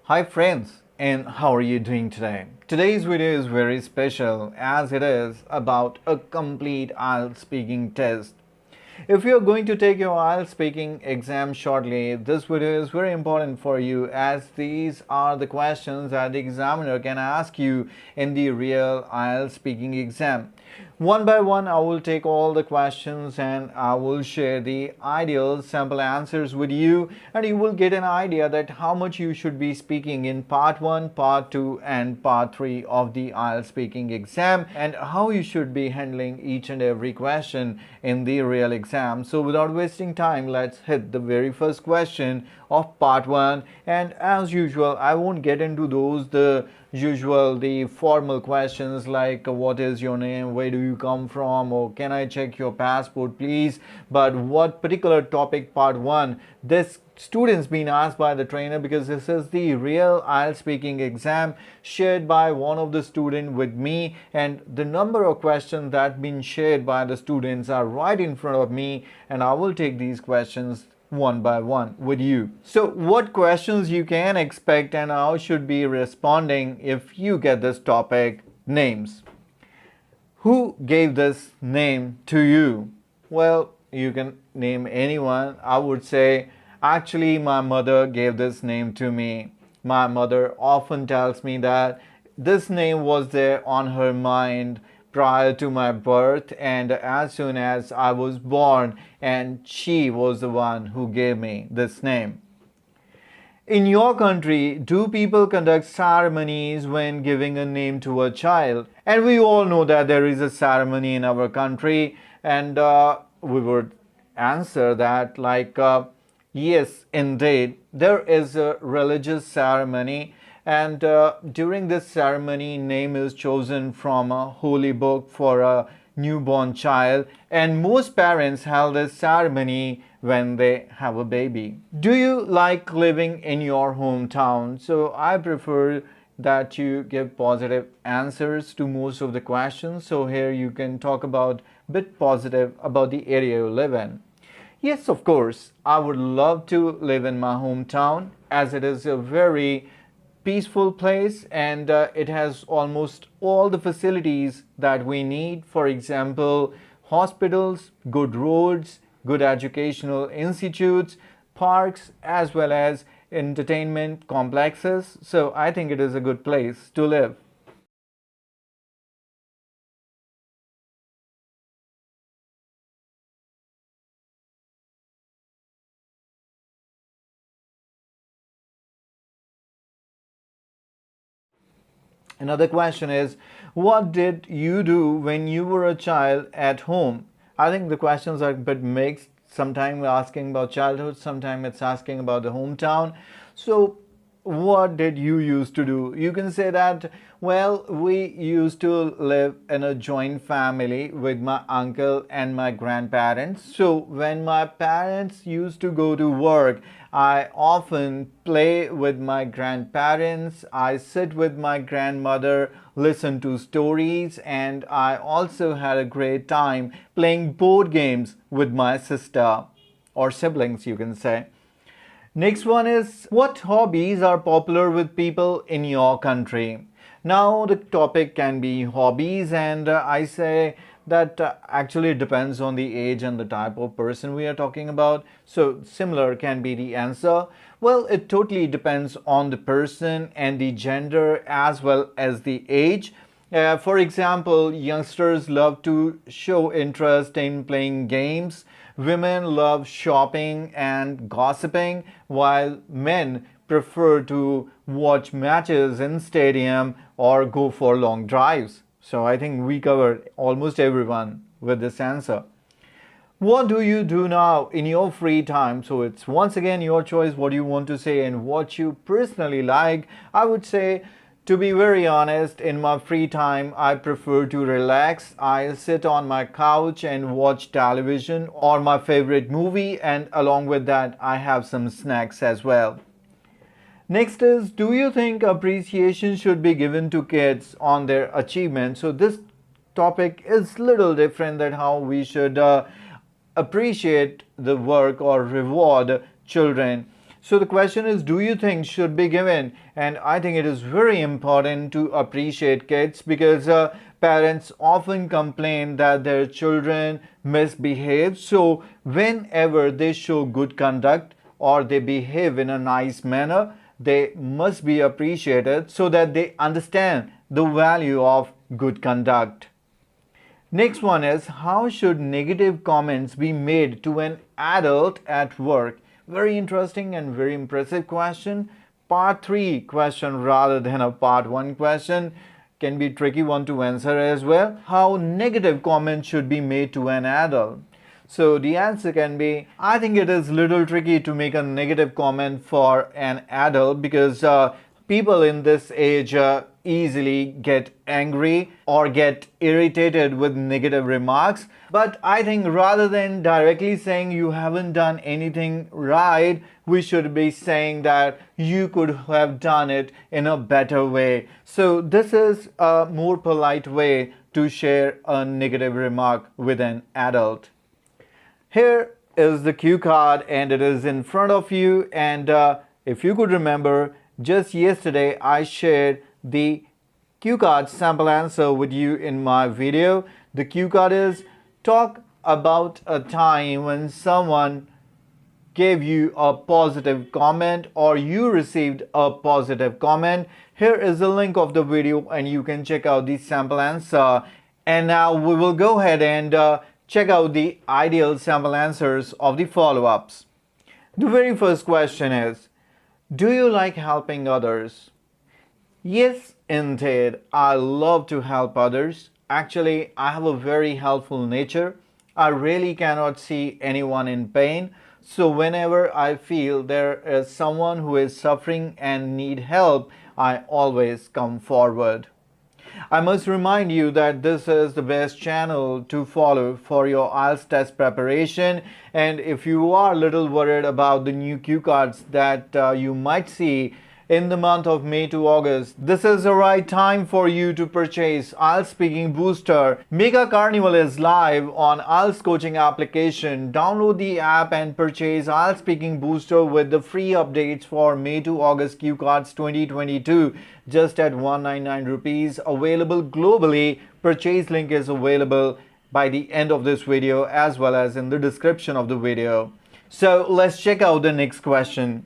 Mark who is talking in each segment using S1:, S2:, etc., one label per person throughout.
S1: Hi friends, and how are you doing today? Today's video is very special as it is about a complete IELTS speaking test. If you're going to take your IELTS speaking exam shortly, this video is very important for you as these are the questions that the examiner can ask you in the real IELTS speaking exam. One by one, I will take all the questions and I will share the ideal sample answers with you, and you will get an idea that how much you should be speaking in part 1, part 2 and part 3 of the IELTS speaking exam, and how you should be handling each and every question in the real exam. So without wasting time, let's hit the very first question of part 1. And as usual, I won't get into the formal questions like what is your name, where do you come from, or can I check your passport please. But what particular topic part 1, this students been asked by the trainer, because this is the real IELTS speaking exam shared by one of the student with me, and the number of questions that been shared by the students are right in front of me, and I will take these questions one by one with you. So what questions you can expect and how should be responding if you get this topic? Names. Who gave this name to you? Well, you can name anyone. I would say actually my mother gave this name to me. My mother often tells me that this name was there on her mind prior to my birth and as soon as I was born, and she was the one who gave me this name. In your country, do people conduct ceremonies when giving a name to a child? And we all know that there is a ceremony in our country, and we would answer that like yes, indeed, there is a religious ceremony, and during this ceremony, name is chosen from a holy book for a newborn child, and most parents have this ceremony when they have a baby. Do you like living in your hometown? So I prefer that you give positive answers to most of the questions. So here you can talk about bit positive about the area you live in. Yes, of course, I would love to live in my hometown as it is a very peaceful place, and it has almost all the facilities that we need. For example, hospitals, good roads, good educational institutes, parks, as well as entertainment complexes. So I think it is a good place to live. Another question is, what did you do when you were a child at home? I think the questions are a bit mixed. Sometimes asking about childhood, sometimes it's asking about the hometown. So what did you used to do? You can say that, well, we used to live in a joint family with my uncle and my grandparents. So when my parents used to go to work, I often play with my grandparents. I sit with my grandmother, listen to stories, and I also had a great time playing board games with my sister or siblings, you can say. Next one is, what hobbies are popular with people in your country? Now the topic can be hobbies, and I say that actually it depends on the age and the type of person we are talking about. So similar can be the answer. Well, it totally depends on the person and the gender as well as the age. For example, youngsters love to show interest in playing games. Women love shopping and gossiping, while men prefer to watch matches in stadium or go for long drives. So I think we covered almost everyone with this answer. What do you do now in your free time? So it's once again your choice what you want to say and what you personally like. I would say, to be very honest, in my free time, I prefer to relax. I sit on my couch and watch television or my favorite movie, and along with that, I have some snacks as well. Next is, do you think appreciation should be given to kids on their achievements? So this topic is little different than how we should appreciate the work or reward children. So the question is, do you think should be given? And I think it is very important to appreciate kids because parents often complain that their children misbehave. So whenever they show good conduct or they behave in a nice manner, they must be appreciated so that they understand the value of good conduct. Next one is, how should negative comments be made to an adult at work? Very interesting and very impressive question. Part 3 question rather than a part 1 question. Can be tricky one to answer as well. How negative comments should be made to an adult? So the answer can be, I think it is little tricky to make a negative comment for an adult because people in this age easily get angry or get irritated with negative remarks. But I think rather than directly saying you haven't done anything right, we should be saying that you could have done it in a better way. So this is a more polite way to share a negative remark with an adult. Here is the cue card and it is in front of you, and if you could remember, just yesterday I shared the cue card sample answer with you in my video. The cue card is, talk about a time when someone gave you a positive comment or you received a positive comment. Here is the link of the video and you can check out the sample answer. And now we will go ahead and check out the ideal sample answers of the follow-ups. The very first question is, do you like helping others? Yes, indeed. I love to help others. Actually, I have a very helpful nature. I really cannot see anyone in pain. So whenever I feel there is someone who is suffering and need help, I always come forward. I must remind you that this is the best channel to follow for your IELTS test preparation, and if you are a little worried about the new cue cards that you might see in the month of May to August, this is the right time for you to purchase IELTS Speaking Booster. Mega Carnival is live on IELTS Coaching application. Download the app and purchase IELTS Speaking Booster with the free updates for May to August cue cards 2022 just at 199 rupees. Available globally. Purchase link is available by the end of this video as well as in the description of the video. So let's check out the next question.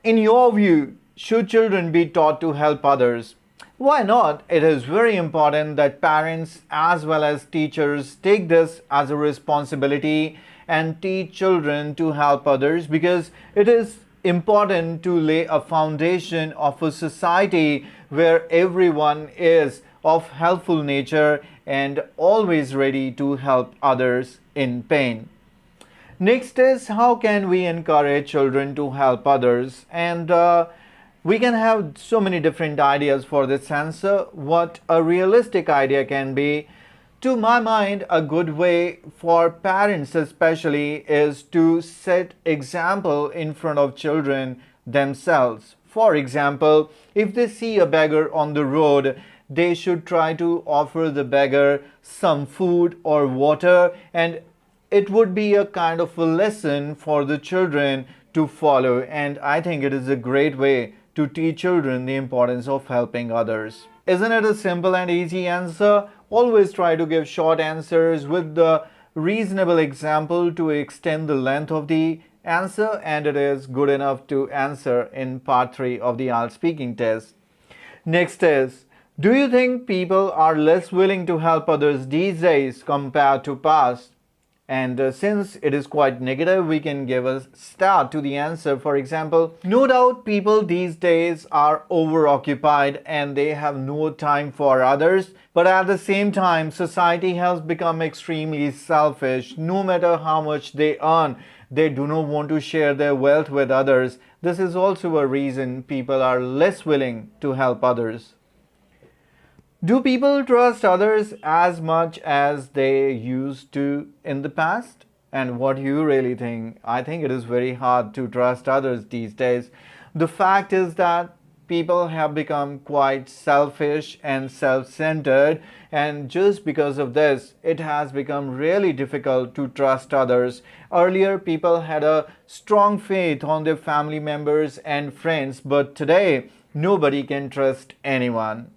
S1: In your view, should children be taught to help others? Why not? It is very important that parents as well as teachers take this as a responsibility and teach children to help others, because it is important to lay a foundation of a society where everyone is of helpful nature and always ready to help others in pain. Next is, how can we encourage children to help others? And we can have so many different ideas for this answer. What a realistic idea can be, to my mind, a good way for parents especially is to set example in front of children themselves. For example, if they see a beggar on the road, they should try to offer the beggar some food or water, and it would be a kind of a lesson for the children to follow. And I think it is a great way to teach children the importance of helping others. Isn't it a simple and easy answer? Always try to give short answers with the reasonable example to extend the length of the answer, and it is good enough to answer in part 3 of the IELTS speaking test. Next is, do you think people are less willing to help others these days compared to past? And since it is quite negative, we can give a star to the answer. For example, no doubt people these days are overoccupied and they have no time for others. But at the same time, society has become extremely selfish. No matter how much they earn, they do not want to share their wealth with others. This is also a reason people are less willing to help others. Do people trust others as much as they used to in the past? And what do you really think? I think it is very hard to trust others these days. The fact is that people have become quite selfish and self-centered, and just because of this, it has become really difficult to trust others. Earlier, people had a strong faith on their family members and friends, but today, nobody can trust anyone.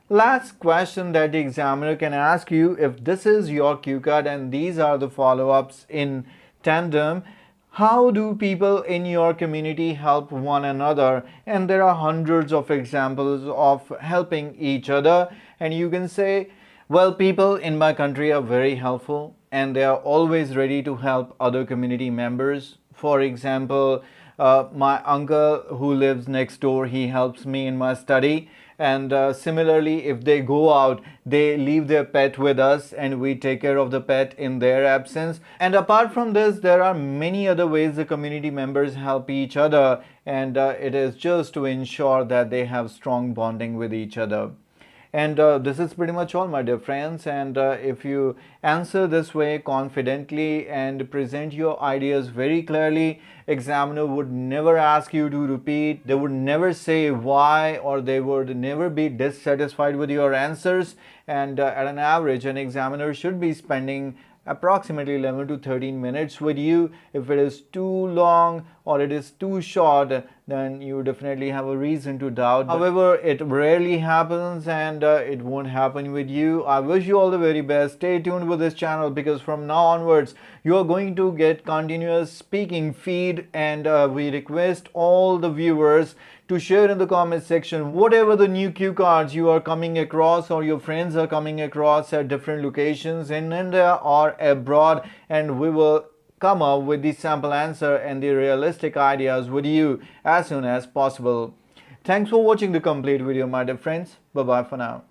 S1: Last question that the examiner can ask you, if this is your cue card and these are the follow-ups in tandem, how do people in your community help one another? And there are hundreds of examples of helping each other, and you can say, well, people in my country are very helpful and they are always ready to help other community members. For example, my uncle who lives next door, he helps me in my study. And similarly, if they go out, they leave their pet with us and we take care of the pet in their absence. And apart from this, there are many other ways the community members help each other, and it is just to ensure that they have strong bonding with each other. And this is pretty much all, my dear friends. And if you answer this way confidently and present your ideas very clearly, examiner would never ask you to repeat. They would never say why, or they would never be dissatisfied with your answers. And at an average, an examiner should be spending approximately 11 to 13 minutes with you. If it is too long or it is too short, then you definitely have a reason to doubt. However, it rarely happens, and it won't happen with you. I wish you all the very best. Stay tuned with this channel, because from now onwards you are going to get continuous speaking feed, and we request all the viewers to share in the comment section whatever the new cue cards you are coming across or your friends are coming across at different locations in India or abroad, and we will come up with the sample answer and the realistic ideas with you as soon as possible. Thanks for watching the complete video, my dear friends. Bye bye for now.